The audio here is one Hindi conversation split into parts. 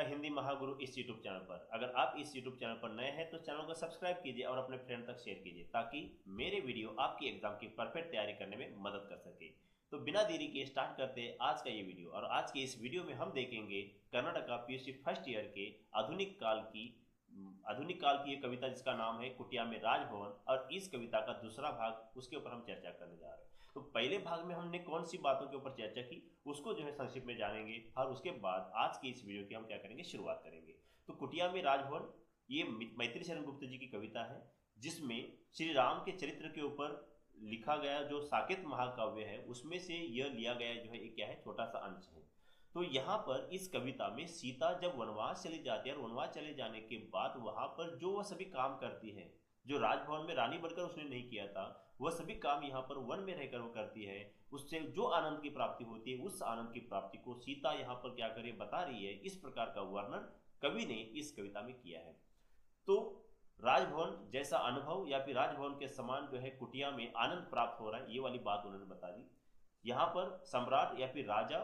हिंदी महागुरु इस यूट्यूब चैनल पर। अगर आप इस यूट्यूब चैनल पर नए हैं तो चैनल को सब्सक्राइब कीजिए और अपने फ्रेंड तक शेयर कीजिए ताकि मेरे वीडियो आपकी एग्जाम की परफेक्ट तैयारी करने में मदद कर सके। तो बिना देरी के स्टार्ट करते हैं आज का ये वीडियो। और आज के इस वीडियो में हम देखेंगे कर्नाटका पीयूसी फर्स्ट ईयर के आधुनिक काल की एक कविता जिसका नाम है कुटिया में राजभवन, और इस कविता का दूसरा भाग उसके ऊपर हम चर्चा करने जा रहे हैं। तो पहले भाग में हमने कौन सी बातों के ऊपर चर्चा की उसको संक्षिप्त में जानेंगे, और उसके बाद आज की इस वीडियो की हम क्या करेंगे, शुरुआत करेंगे। तो कुटिया में राजभवन ये मैत्री शरण गुप्त जी की कविता है जिसमें श्री राम के चरित्र के ऊपर लिखा गया जो साकेत महाकाव्य है उसमें से यह लिया गया एक क्या है, छोटा सा अंश है। तो यहाँ पर इस कविता में सीता जब वनवास चली जाती है और वनवास चले जाने के बाद वहां पर जो वह सभी काम करती है जो राजभवन में रानी बनकर उसने नहीं किया था, वह सभी काम यहाँ पर वन में रहकर वो करती है। उससे जो आनंद की प्राप्ति होती है उस आनंद की प्राप्ति को सीता यहाँ पर क्या करे बता रही है। इस प्रकार का वर्णन कवि ने इस कविता में किया है। तो राजभवन जैसा अनुभव या फिर राजभवन के समान कुटिया में आनंद प्राप्त हो रहा है, ये वाली बात उन्होंने बता दी। यहाँ पर सम्राट या फिर राजा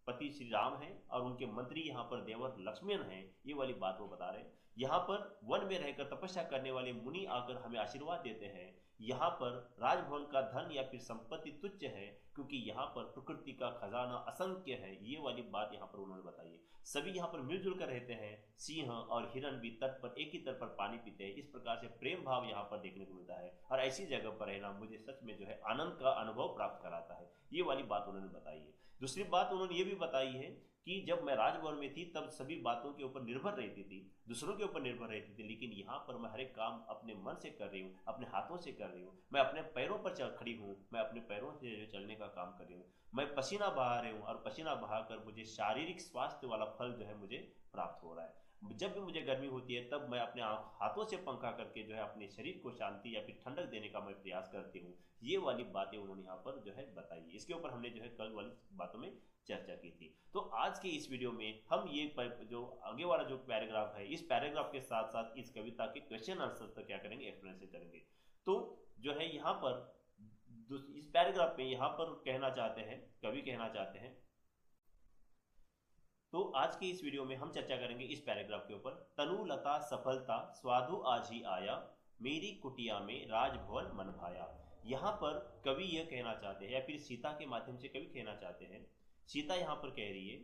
पति श्री राम है और उनके मंत्री यहाँ पर देवर लक्ष्मण हैं, ये वाली बात वो बता रहे हैं। यहाँ पर वन में रहकर तपस्या करने वाले मुनि आकर हमें आशीर्वाद देते हैं। यहाँ पर राजभवन का धन या फिर संपत्ति तुच्छ है क्योंकि यहाँ पर प्रकृति का खजाना असंख्य है, ये वाली बात यहाँ पर उन्होंने बताई है। सभी यहाँ पर मिलजुल कर रहते हैं। सिंह और हिरण भी तट पर एक ही तट पर पानी पीते हैं। इस प्रकार से प्रेम भाव यहाँ पर देखने को मिलता है और ऐसी जगह पर रहना मुझे सच में आनंद का अनुभव प्राप्त कराता है, ये वाली बात उन्होंने बताई है। दूसरी बात उन्होंने ये भी बताई है कि जब मैं राजभवन में थी तब सभी बातों के ऊपर निर्भर रहती थी, दूसरों के ऊपर निर्भर रहती थी, लेकिन यहाँ पर मैं हर एक काम अपने मन से कर रही हूँ, अपने हाथों से कर रही हूँ। मैं अपने पैरों पर चल खड़ी हूँ, मैं अपने पैरों से चलने का काम कर रही हूँ। मैं पसीना बहा रही हूँ और पसीना बहाकर मुझे शारीरिक स्वास्थ्य वाला फल मुझे प्राप्त हो रहा है। जब भी मुझे गर्मी होती है तब मैं अपने हाथों से पंखा करके अपने शरीर को शांति या फिर ठंडक देने का मैं प्रयास करती हूँ। ये वाली बातें उन्होंने यहाँ पर बताई। इसके ऊपर हमने कल वाली बातों में चर्चा की थी। तो आज के इस वीडियो में हम ये जो आगे वाला जो पैराग्राफ है, इस पैराग्राफ के साथ साथ इस कविता के क्वेश्चन आंसर तक क्या करेंगे, एक्सप्लेनेशन करेंगे। तो यहाँ पर इस पैराग्राफ में यहाँ पर कहना चाहते हैं, कवि कहना चाहते हैं। तो आज की इस वीडियो में हम चर्चा करेंगे इस पैराग्राफ के ऊपर। तनु लता सफलता स्वादु आज ही आया, मेरी कुटिया में राजभवन मन भाया। यहाँ पर कवि यह कहना चाहते हैं या फिर सीता के माध्यम से कवि कहना चाहते हैं। सीता यहाँ पर कह रही है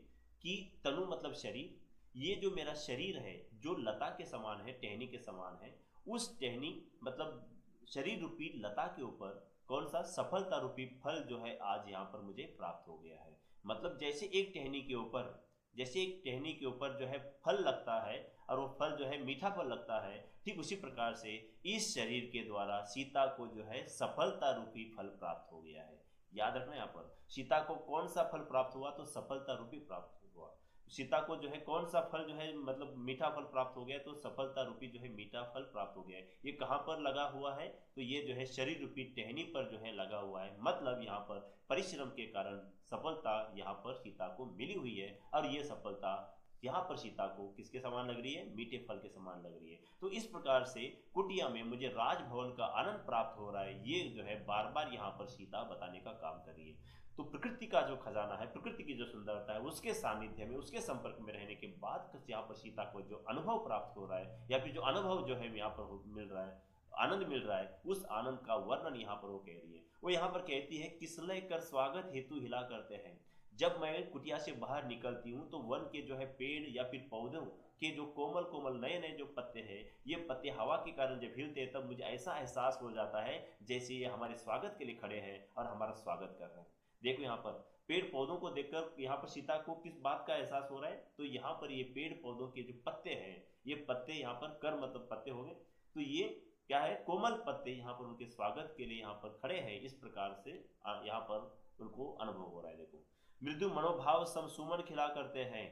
कि तनु मतलब शरीर, ये जो मेरा शरीर है जो लता के समान है, टहनी के समान है, उस टहनी मतलब शरीर रूपी लता के ऊपर कौन सा सफलता रूपी फल आज यहाँ पर मुझे प्राप्त हो गया है। मतलब जैसे एक टहनी के ऊपर फल लगता है और वो फल मीठा फल लगता है, ठीक उसी प्रकार से इस शरीर के द्वारा सीता को सफलता रूपी फल प्राप्त हो गया है। याद रखना, यहाँ पर सीता को कौन सा फल प्राप्त हुआ, तो सफलता रूपी प्राप्त हुआ। सीता को कौन सा फल मतलब मीठा फल प्राप्त हो गया, तो सफलता रूपी मीठा फल प्राप्त हो गया है। ये कहाँ पर लगा हुआ है, तो ये शरीर रूपी टहनी पर लगा हुआ है। मतलब यहाँ पर परिश्रम के कारण सफलता यहाँ पर सीता को मिली हुई है, और ये सफलता यहाँ पर सीता को किसके समान लग रही है, मीठे फल के समान लग रही है। तो इस प्रकार से कुटिया में मुझे राजभवन का आनंद प्राप्त हो रहा है, ये बार बार यहाँ पर सीता बताने का काम कर रही है। तो प्रकृति का जो खजाना है, प्रकृति की जो सुंदरता है, उसके सानिध्य में, उसके संपर्क में रहने के बाद यहाँ पर सीता को जो अनुभव प्राप्त हो रहा है या फिर जो अनुभव यहाँ पर मिल रहा है, आनंद मिल रहा है, उस आनंद का वर्णन यहाँ पर वो कह रही है। वो यहाँ पर कहती है, किसलय कर स्वागत हेतु हिला करते हैं। जब मैं कुटिया से बाहर निकलती हूँ तो वन के पेड़ या फिर पौधों के जो कोमल कोमल नए नए जो पत्ते हैं, ये पत्ते हवा के कारण जब हिलते हैं तब मुझे ऐसा एहसास हो जाता है जैसे ये हमारे स्वागत के लिए खड़े हैं और हमारा स्वागत कर रहे हैं। देखो यहाँ पर पेड़ पौधों को देखकर यहाँ पर सीता को किस बात का एहसास हो रहा है, तो यहाँ पर ये पेड़ पौधों के जो पत्ते हैं, ये पत्ते यहाँ पर कर मतलब पत्ते हो गए, तो ये क्या है, कोमल पत्ते यहाँ पर उनके स्वागत के लिए यहाँ पर खड़े हैं। इस प्रकार से यहाँ पर उनको अनुभव हो रहा है। देखो, मृदु मनोभाव समसुमन खिला करते हैं।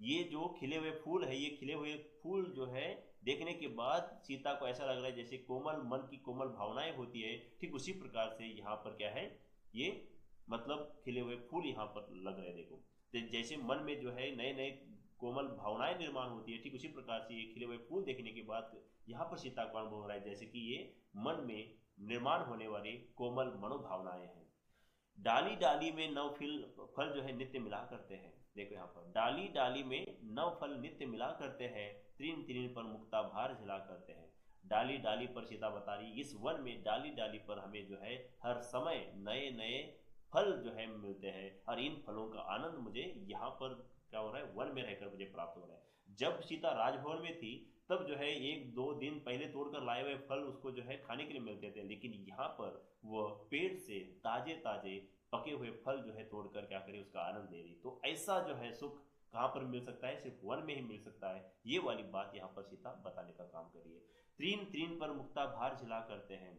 ये जो खिले हुए फूल है, ये खिले हुए फूल देखने के बाद सीता को ऐसा लग रहा है जैसे कोमल मन की कोमल भावनाएं होती है, ठीक उसी प्रकार से यहाँ पर क्या है, ये मतलब खिले हुए फूल यहाँ पर लग रहे हैं। देखो, जैसे मन में नए नए कोमल भावनाएं निर्माण होती है, ठीक उसी प्रकार से ये खिले हुए फूल देखने के बाद यहाँ पर सीता को अनुभव हो रहा है जैसे कि ये मन में निर्माण होने वाली कोमल मनोभावनाएं हैं। डाली डाली में नव फल नित्य मिला करते हैं। देखो यहाँ पर डाली डाली में नव फल नित्य मिला करते हैं, तृण तृण पर मुक्ता भार झिला करते हैं। डाली डाली पर सीता बता रही इस वन में डाली डाली पर हमें जो है हर समय नए नए फल जो है मिलते हैं, और इन फलों का आनंद मुझे यहाँ पर क्या हो रहा है, वन में रहकर मुझे प्राप्त हो रहा है। जब सीता राजभवन में थी तब जो है एक दो दिन पहले तोड़कर लाए हुए फल उसको जो है खाने के लिए मिलते थे, लेकिन यहाँ पर वह पेड़ से ताजे ताजे पके हुए फल जो है तोड़कर क्या करे उसका आनंद ले रही। तो ऐसा जो है सुख कहाँ पर मिल सकता है, सिर्फ वन में ही मिल सकता है। ये वाली बात यहाँ पर सीता बताने का काम करिए। तीन तीन पर मुक्ता भार झिला करते हैं,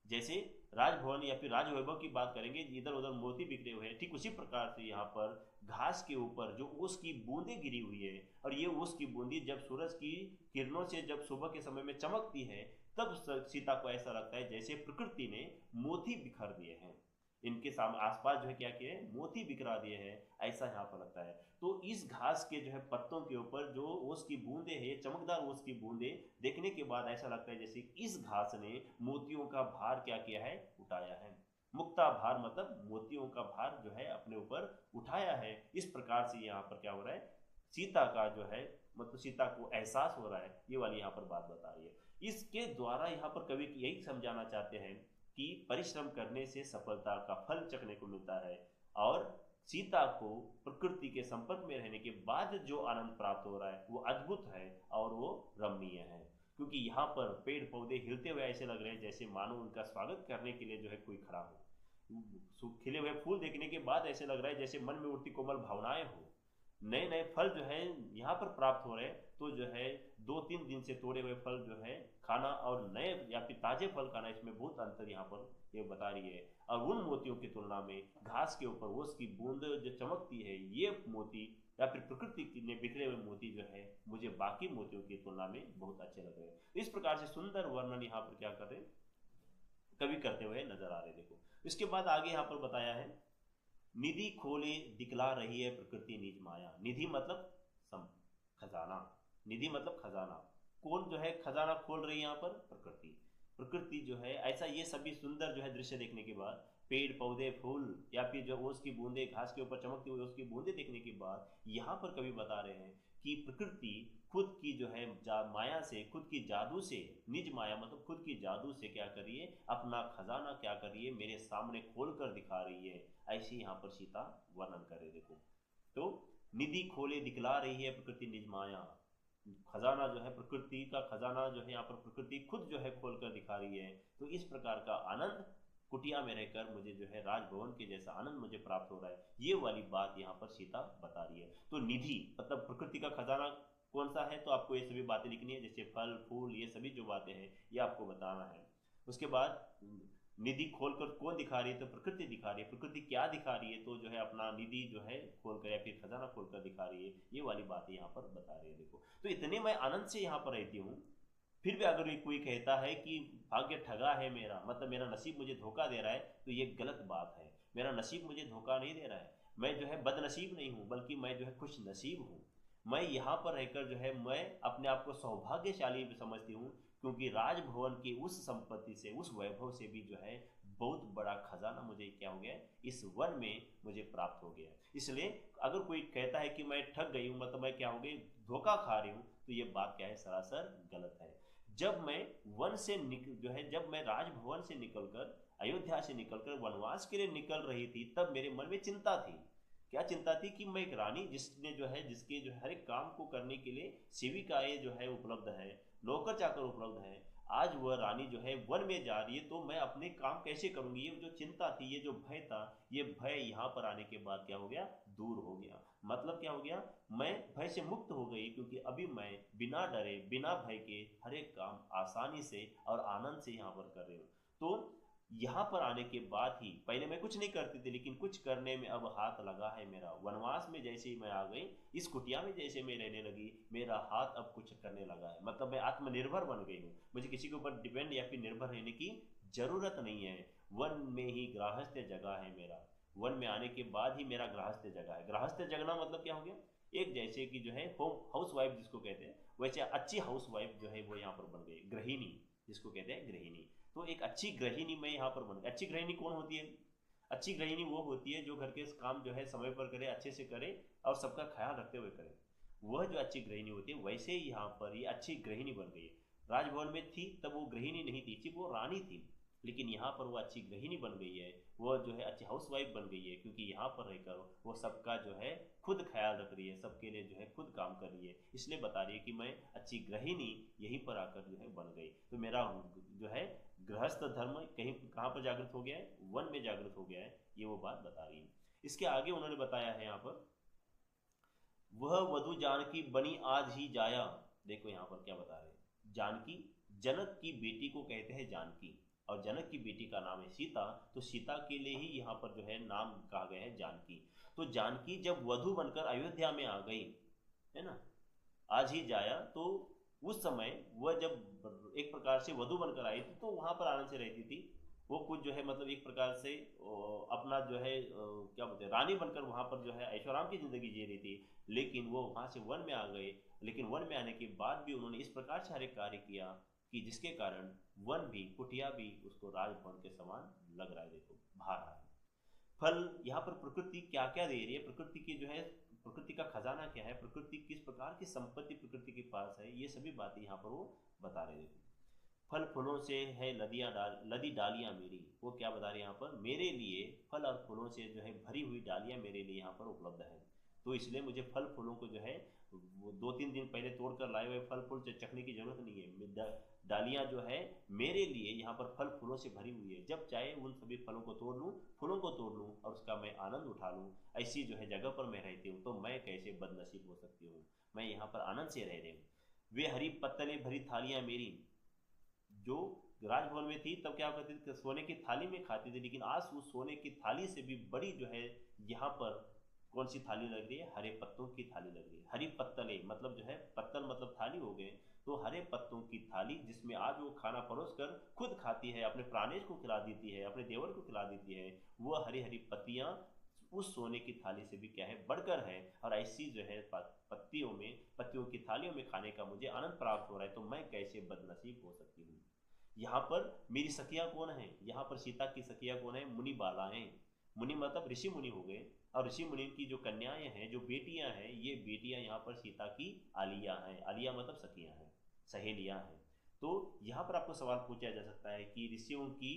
जैसे राजभवन या फिर राजवैभव की बात करेंगे, इधर उधर मोती बिखरे हुए हैं, ठीक उसी प्रकार से यहाँ पर घास के ऊपर जो ओस की बूंदें गिरी हुई है, और ये ओस की बूंदी जब सूरज की किरणों से जब सुबह के समय में चमकती है तब सीता को ऐसा लगता है जैसे प्रकृति ने मोती बिखर दिए हैं, इनके सामने आसपास जो है क्या किए मोती बिखरा दिए हैं, ऐसा यहाँ पर लगता है। तो इस घास के जो है पत्तों के ऊपर जो ओस की बूंदे है, चमकदार ओस की बूंदे देखने के बाद ऐसा लगता है जैसे इस घास ने मोतियों का भार क्या किया है, उठाया है। मुक्ता भार मतलब मोतियों का भार जो है अपने ऊपर उठाया है। इस प्रकार से यहाँ पर क्या हो रहा है, सीता का जो है मतलब सीता को एहसास हो रहा है, ये वाली यहाँ पर बात बता रही है। इसके द्वारा यहाँ पर कवि यही समझाना चाहते हैं कि परिश्रम करने से सफलता का फल चखने को मिलता है, और सीता को प्रकृति के संपर्क में रहने के बाद जो आनंद प्राप्त हो रहा है वो अद्भुत है और वो रमणीय है, क्योंकि यहाँ पर पेड़ पौधे हिलते हुए ऐसे लग रहे हैं जैसे मानो उनका स्वागत करने के लिए जो है कोई खड़ा हो। खिले हुए फूल देखने के बाद ऐसे लग रहा है जैसे मन में उठती कोमल भावनाएं हो। नए नए फल जो है यहाँ पर प्राप्त हो रहे हैं, तो जो है 2-3 दिन से तोड़े हुए फल जो है खाना और नए या फिर ताजे फल खाना, इसमें बहुत अंतर यहाँ पर ये बता रही है। और उन मोतियों की तुलना में घास के ऊपर ओस की बूंद जो चमकती है, ये मोती या फिर प्रकृति ने बिखरे हुए मोती जो है मुझे बाकी मोतियों की तुलना में बहुत अच्छे लग रहे हैं। इस प्रकार से सुंदर वर्णन यहाँ पर क्या कर रहे कवि करते हुए नजर आ रहे। देखो इसके बाद आगे यहाँ पर बताया है, निधि खोले दिखला रही है प्रकृति निज माया। निधि मतलब खजाना, निधि मतलब खजाना। कौन जो है खजाना खोल रही है यहाँ पर, प्रकृति। प्रकृति जो है ऐसा, ये सभी सुंदर जो है दृश्य देखने के बाद, पेड़ पौधे फूल या फिर जो ओस की बूंदे घास के ऊपर चमकती हुई उसकी बूंदे देखने के बाद यहाँ पर कवि बता रहे हैं कि प्रकृति खुद की जो है माया से, खुद की जादू से, निज माया मतलब खुद की जादू से क्या कर रही है, अपना खजाना क्या कर रही है मेरे सामने खोल कर दिखा रही है। ऐसे यहाँ पर सीता वर्णन करे। देखो तो निधि खोले दिखला रही है प्रकृति निज माया, खजाना जो है प्रकृति का खजाना जो है यहाँ पर प्रकृति खुद जो है खोल कर दिखा रही है। तो इस प्रकार का आनंद कुटिया में रहकर मुझे जो है राजभवन के जैसा आनंद मुझे प्राप्त हो रहा है, ये वाली बात यहाँ पर सीता बता रही है। तो निधि मतलब प्रकृति का खजाना कौन सा है, तो आपको ये सभी बातें लिखनी है, जैसे फल फूल ये सभी जो बातें हैं ये आपको बताना है। उसके बाद निधि खोलकर कौन दिखा रही है, तो प्रकृति दिखा रही है। प्रकृति क्या दिखा रही है, तो जो है अपना निधि जो है खोलकर या फिर खजाना खोलकर दिखा रही है, ये वाली बातें यहाँ पर बता रही है। देखो तो इतने मैं आनंद से यहाँ पर रहती हूँ, फिर भी अगर कोई कहता है कि भाग्य ठगा है मेरा, मतलब मेरा नसीब मुझे धोखा दे रहा है, तो ये गलत बात है। मेरा नसीब मुझे धोखा नहीं दे रहा है, मैं जो है बदनसीब नहीं हूँ, बल्कि मैं जो है खुश नसीब हूँ। मैं यहाँ पर रहकर जो है मैं अपने आप को सौभाग्यशाली समझती हूँ, क्योंकि राजभवन की उस संपत्ति से, उस वैभव से भी जो है बहुत बड़ा खजाना मुझे क्या हो गया, इस वन में मुझे प्राप्त हो गया। इसलिए अगर कोई कहता है कि मैं ठग गई हूँ, मतलब मैं क्या हो गई, धोखा खा रही हूँ, तो ये बात क्या है, सरासर गलत है। जब मैं वन से जो है जब मैं राजभवन से निकलकर, अयोध्या से निकलकर वनवास के लिए निकल रही थी, तब मेरे मन में चिंता थी। क्या चिंता थी कि मैं एक रानी जिसने जो है जिसके जो हर एक काम को करने के लिए सेविकाएं जो है उपलब्ध है, नौकर चाकर उपलब्ध है, आज वह रानी जो है वन में जा रही है, तो मैं अपने काम कैसे करूंगी, ये जो चिंता थी, ये जो भय था, ये भय यहाँ पर आने के बाद क्या हो गया, दूर हो गया। मतलब क्या हो गया, मैं भय से मुक्त हो गई, क्योंकि अभी मैं बिना डरे बिना भय के हर एक काम आसानी से और आनंद से यहाँ पर कर रही हूँ। तो यहाँ पर आने के बाद ही, पहले मैं कुछ नहीं करती थी, लेकिन कुछ करने में अब हाथ लगा है मेरा। वनवास में जैसे ही मैं आ गई, इस कुटिया में जैसे मैं रहने लगी, मेरा हाथ अब कुछ करने लगा है। मतलब मैं आत्मनिर्भर बन गई हूँ, मुझे किसी के ऊपर डिपेंड या फिर निर्भर रहने की जरूरत नहीं है। वन में ही गृहस्थ जगह है मेरा, वन में आने के बाद ही मेरा गृहस्थ जगह है। गृहस्थ जगना मतलब क्या हो गया, एक जैसे कि जो है होम हाउस वाइफ जिसको कहते हैं, वैसे अच्छी हाउस वाइफ जो है वो यहाँ पर बन गई, गृहिणी जिसको कहते हैं गृहिणी। तो एक अच्छी गृहिणी मैं यहाँ पर बन गई। अच्छी गृहिणी कौन होती है, अच्छी गृहिणी वो होती है जो घर के काम जो है समय पर करे, अच्छे से करे और सबका ख्याल रखते हुए करे। वह जो अच्छी गृहिणी होती है, वैसे ही यहाँ पर ये अच्छी गृहिणी बन गई है। राजभवन में थी तब वो गृहिणी नहीं थी, सिर्फ वो रानी थी, लेकिन यहाँ पर वो अच्छी गृहिणी बन गई है, वो जो है अच्छी हाउसवाइफ बन गई है, क्योंकि यहाँ पर रहकर वो सबका जो है खुद ख्याल रख रही है, सबके लिए जो है खुद काम कर रही है। इसलिए बता रही है कि मैं अच्छी गृहिणी यहीं पर आकर जो है बन गई। तो मेरा जो है गृहस्थ धर्म कहीं कहाँ पर जागृत हो गया है, वन में जागृत हो गया है, ये वो बात बता रही है। इसके आगे उन्होंने बताया है यहाँ पर, वह वधु जानकी बनी आज ही जाया। देखो यहाँ पर क्या बता रहे हैं, जानकी जनक की बेटी को कहते हैं जानकी, और जनक की बेटी का नाम है सीता, तो सीता के लिए ही यहाँ पर जो है नाम कहा गया है जानकी। तो जानकी जब वधु बनकर अयोध्या में आ गई, है ना, आज ही जाया, तो उस समय वह जब एक प्रकार से वधु बनकर आई थी तो वहां पर आनंद से रहती थी। वो कुछ जो है मतलब एक प्रकार से अपना जो है क्या बोलते हैं, रानी बनकर वहां पर जो है ऐशोआराम की जिंदगी जी रही थी। लेकिन वो वहां से वन में आ गए, लेकिन वन में आने के बाद भी उन्होंने इस प्रकार से हर एक कार्य किया कि जिसके कारण वन भी, कुटिया भी उसको राजभवन के समान लग रहा है। देखो भा रहा है। फल यहाँ पर प्रकृति क्या क्या दे रही है, प्रकृति की जो है, प्रकृति का खजाना क्या है, प्रकृति किस प्रकार की संपत्ति प्रकृति के पास है, ये सभी बातें यहाँ पर वो बता रहे थे। फल फूलों से है लदी डालियां मेरी, वो क्या बता रहे हैं यहाँ पर, मेरे लिए फल और फूलों से जो है भरी हुई डालियां मेरे लिए यहाँ पर उपलब्ध है। तो इसलिए मुझे फल फूलों को जो है वो 2-3 दिन पहले तोड़ कर लाए हुए फल फूल चखने की जरूरत नहीं है। डालियां जो है मेरे लिए यहाँ पर फल फूलों से भरी हुई है, जब चाहे उन सभी फलों को तोड़ लूँ, फूलों को तोड़ लूँ और उसका मैं आनंद उठा लूँ। ऐसी जो है जगह पर मैं रहती हूँ, तो मैं कैसे बदनसीब हो सकती हूँ, मैं यहाँ पर आनंद से रह रही हूँ। वे हरी पत्तलें भरी थालियां मेरी, जो राजभवन में थी तब क्या करती थी, सोने की थाली में खाती थी, लेकिन आज उस सोने की थाली से भी बड़ी जो है यहाँ पर कौन सी थाली लग रही है, हरे पत्तों की थाली लग रही है। हरी पत्तलें मतलब जो है, पत्तल मतलब थाली हो गए, तो हरे पत्तों की थाली जिसमें आज वो खाना परोस कर खुद खाती है, अपने प्राणेश को खिला देती है, अपने देवर को खिला देती है, वो हरी हरी पत्तियां उस सोने की थाली से भी क्या है, बढ़कर है। और ऐसी जो है पत्तियों की थालियों में खाने का मुझे आनंद प्राप्त हो रहा है, तो मैं कैसे बदनसीब हो सकती हूँ। यहाँ पर मेरी सखियां कौन है, यहाँ पर सीता की सखियां कौन है, मुनि बालाएं। मुनि मतलब ऋषि मुनि हो गए, और ऋषि मुनि की जो कन्याएं हैं, जो बेटियां हैं, ये बेटियां यहाँ पर सीता की आलिया हैं। आलिया मतलब सखियां हैं, सहेलियां हैं। तो यहाँ पर आपको सवाल पूछा जा सकता है कि ऋषियों की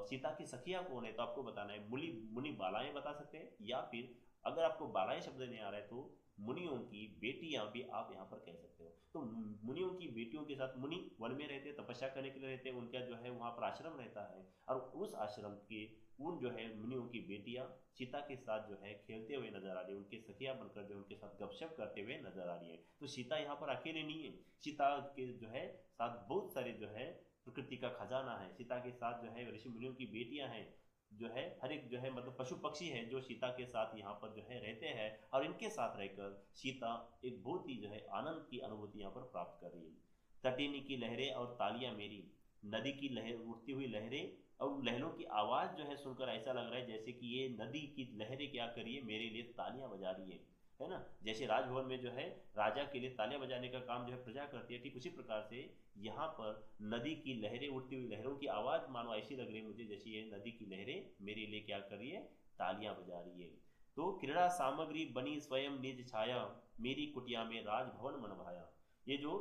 सीता की सखियां कौन है, तो आपको बताना है मुनि मुनि बालाएं बता सकते हैं, या फिर अगर आपको बालाएं शब्द नहीं आ रहा है तो मुनियों की बेटियां भी आप यहाँ पर कह सकते हो। तो मुनियों की बेटियों के साथ, मुनि वन में रहते हैं, तपस्या करने के लिए रहते हैं, उनका जो है वहाँ पर आश्रम रहता है, और उस आश्रम के उन जो है मुनियों की बेटियां सीता के साथ जो है खेलते हुए नजर आ रही है, उनके सखिया बनकर जो उनके साथ गपशप करते हुए नजर आ रही है। तो सीता यहाँ पर अकेले नहीं है, सीता के जो है साथ बहुत सारे जो है प्रकृति का खजाना है। सीता के साथ जो है ऋषि मुनियों की बेटियां हैं, जो है हर एक जो है मतलब पशु पक्षी है जो सीता के साथ यहाँ पर जो है रहते हैं, और इनके साथ रहकर सीता एक बहुत ही जो है आनंद की अनुभूति यहाँ पर प्राप्त कर रही है। तटीनी की लहरें और तालियां मेरी, नदी की लहर, उठती हुई लहरें और लहरों की आवाज जो है सुनकर ऐसा लग रहा है जैसे कि ये नदी की लहरें क्या करिए मेरे लिए तालियां बजा रही है ना। जैसे राजभवन में जो है राजा के लिए तालियां बजाने का काम जो है प्रजा करती है, ठीक उसी प्रकार से यहाँ पर नदी की लहरें, उठती हुई लहरों की आवाज मानो ऐसी लग रही है मुझे जैसे ये नदी की लहरें मेरे लिए क्या कर रही है, तालियां बजा रही है। तो क्रीड़ा सामग्री बनी स्वयं निज छाया, मेरी कुटिया में राजभवन मन भाया। ये जो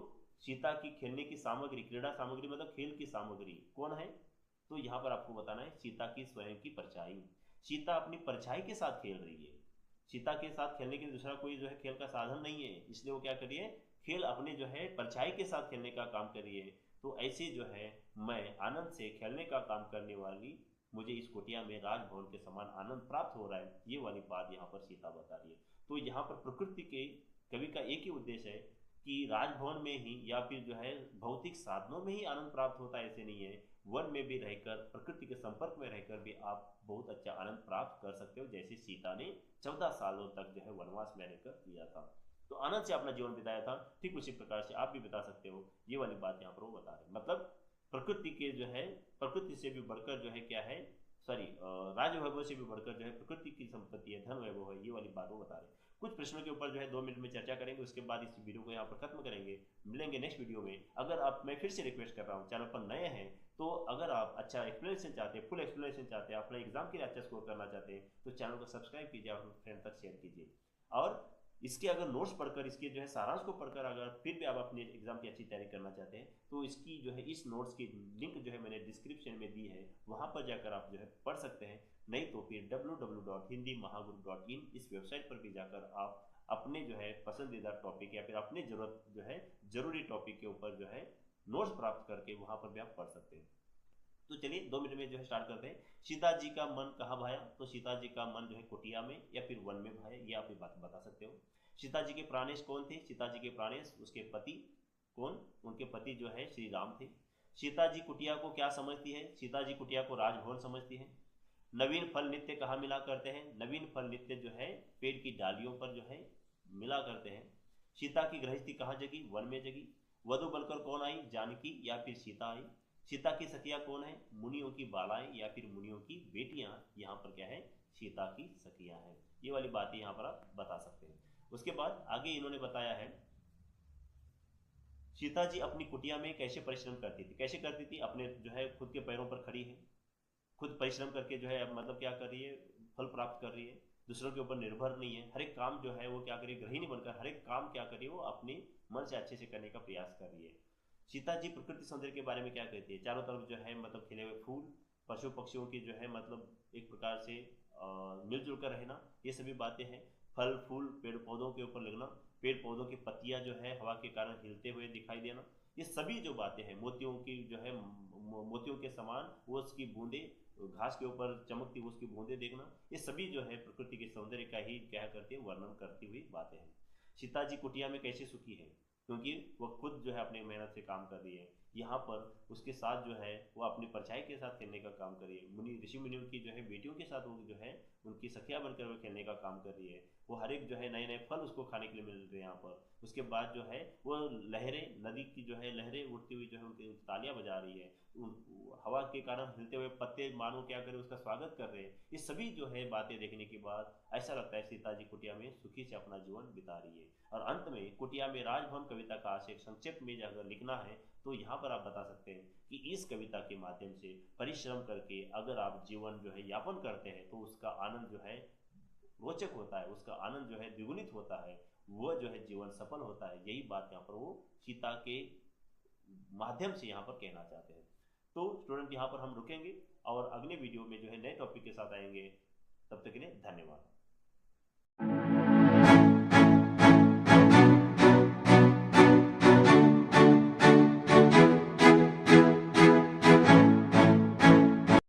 सीता की खेलने की सामग्री, क्रीड़ा सामग्री मतलब खेल की सामग्री कौन है, तो यहाँ पर आपको बताना है सीता की स्वयं की परछाई। सीता अपनी परछाई के साथ खेल रही है, सीता के साथ खेलने के लिए दूसरा कोई जो है खेल का साधन नहीं है, इसलिए वो क्या कर रही है, खेल अपने जो है परछाई के साथ खेलने का काम कर रही है। तो ऐसे जो है मैं आनंद से खेलने का काम करने वाली, मुझे इस कुटिया में राजभवन के समान आनंद प्राप्त हो रहा है, ये वाली बात यहाँ पर सीता बता रही है। तो यहाँ पर प्रकृति के कवि का एक ही उद्देश्य है कि राजभवन में ही या फिर जो है भौतिक साधनों में ही आनंद प्राप्त होता है, ऐसे नहीं है, वन में भी रहकर प्रकृति के संपर्क में रहकर भी आप बहुत अच्छा आनंद प्राप्त कर सकते हो, जैसे सीता ने 14 सालों तक जो है वनवास में रहकर किया था, तो आनंद से अपना जीवन बिताया था। ठीक उसी प्रकार से आप भी बिता सकते हो, ये वाली बात यहाँ पर वो बता रहे, मतलब प्रकृति के जो है, प्रकृति से भी बढ़कर जो है क्या है, सॉरी राज वैभव से भी बढ़कर जो है प्रकृति की संपत्ति है, धन वैभव है, ये वाली बात वो बता रहे हैं। कुछ प्रश्नों के ऊपर जो है 2 मिनट में चर्चा करेंगे, उसके बाद इस वीडियो को यहाँ पर खत्म करेंगे, मिलेंगे नेक्स्ट वीडियो में। अगर आप, मैं फिर से रिक्वेस्ट कर रहा हूँ, चैनल पर नए हैं तो अगर आप अच्छा एक्सप्लेनेशन चाहते हैं, फुल एक्सप्लेनेशन चाहते हैं, अपने एग्जाम के लिए अच्छा स्कोर करना चाहते हैं, तो चैनल को सब्सक्राइब कीजिए और फ्रेंड तक शेयर कीजिए। और इसके अगर नोट्स पढ़कर, इसके जो है सारांश को पढ़कर अगर फिर भी आप अपने एग्जाम की अच्छी तैयारी करना चाहते हैं, तो इसकी जो है इस नोट्स की लिंक जो है मैंने डिस्क्रिप्शन में दी है, वहां पर जाकर आप जो है पढ़ सकते हैं। नहीं तो फिर www.hindimahaguru.in इस वेबसाइट पर भी जाकर आप अपने जो है पसंदीदा टॉपिक या फिर अपने जरूरत जो है जरूरी टॉपिक के ऊपर जो है नोट्स प्राप्त करके वहां पर भी आप पढ़ सकते हैं। तो चलिए 2 मिनट में जो है स्टार्ट करते हैं। सीता जी का मन कहाँ भाया? तो सीता जी का मन जो है कुटिया में या फिर वन में भाया, ये आप ये बात बता सकते हो। सीता जी के प्राणेश कौन थे? सीता जी के प्राणेश उसके पति कौन? उनके पति जो है श्री राम थे। सीता जी कुटिया को क्या समझती है? सीता जी कुटिया को राजभवन समझती है। नवीन फल नित्य कहाँ मिला करते हैं? नवीन फल नित्य जो है पेड़ की डालियों पर जो है मिला करते हैं। सीता की गृहस्थी कहाँ जगी? वन में जगी। वधु बनकर कौन आई? जानकी या फिर सीता आई। सीता की सखियां कौन है? मुनियों की बालाएं या फिर मुनियों की बेटियां यहाँ पर क्या है? सीता की सखियां हैं। ये वाली बातें यहाँ पर आप बता सकते हैं। उसके बाद आगे इन्होंने बताया है सीता जी अपनी कुटिया में कैसे परिश्रम करती थी। कैसे करती थी? अपने जो है खुद के पैरों पर खड़ी है, खुद परिश्रम करके जो है मतलब क्या कर रही है? फल प्राप्त कर रही है, दूसरों के ऊपर निर्भर नहीं है। हर एक काम जो है वो क्या करिए? गृहिणी बनकर हर एक काम क्या करिए? वो अपने मन से अच्छे से करने का प्रयास कर रही है। सीता जी प्रकृति सौंदर्य के बारे में क्या कहती है? चारों तरफ जो है मतलब खिले हुए फूल, पशु पक्षियों की जो है मतलब एक प्रकार से मिलजुल कर रहना, ये सभी बातें हैं। फल फूल पेड़ पौधों के ऊपर लगना, पेड़ पौधों की पत्तियां जो है हवा के कारण हिलते हुए दिखाई देना, ये सभी जो बातें हैं, मोतियों की जो है मोतियों के समान वो उसकी बूंदे घास के ऊपर चमकती उसकी बूंदे देखना, ये सभी जो है प्रकृति के सौंदर्य का ही क्या करती है? वर्णन करती हुई बातें हैं। सीता जी कुटिया में कैसे सुखी है? क्योंकि वह खुद जो है अपनी मेहनत से काम कर रही है। यहाँ पर उसके साथ जो है वो अपनी परछाई के साथ खेलने का काम कर रही है। मुनि ऋषि मुनियों की जो है बेटियों के साथ वो जो है उनकी सखिया बनकर वो खेलने का काम कर रही है। वो हर एक जो है नए नए फल उसको खाने के लिए मिल रहे हैं यहाँ पर। उसके बाद जो है वो लहरें, नदी की जो है लहरें उठती हुई जो है उनकी तालियां बजा रही है। हवा के कारण हिलते हुए पत्ते मानो क्या करे उसका स्वागत कर रहे हैं। ये सभी जो है बातें देखने के बाद ऐसा लगता है सीता जी कुटिया में सुखी से अपना जीवन बिता रही है। और अंत में कुटिया में राजभवन कविता का आशय संक्षेप में अगर लिखना है तो यहाँ पर आप बता सकते हैं कि इस कविता के माध्यम से परिश्रम करके अगर आप जीवन जो है यापन करते हैं तो उसका आनंद जो है रोचक होता है, उसका आनंद जो है द्विगुणित होता है, वह जो है जीवन सफल होता है। यही बात यहाँ पर वो सीता के माध्यम से यहाँ पर कहना चाहते हैं। तो स्टूडेंट यहाँ पर हम रुकेंगे और अगले वीडियो में जो है नए टॉपिक के साथ आएंगे। तब तक के लिए धन्यवाद।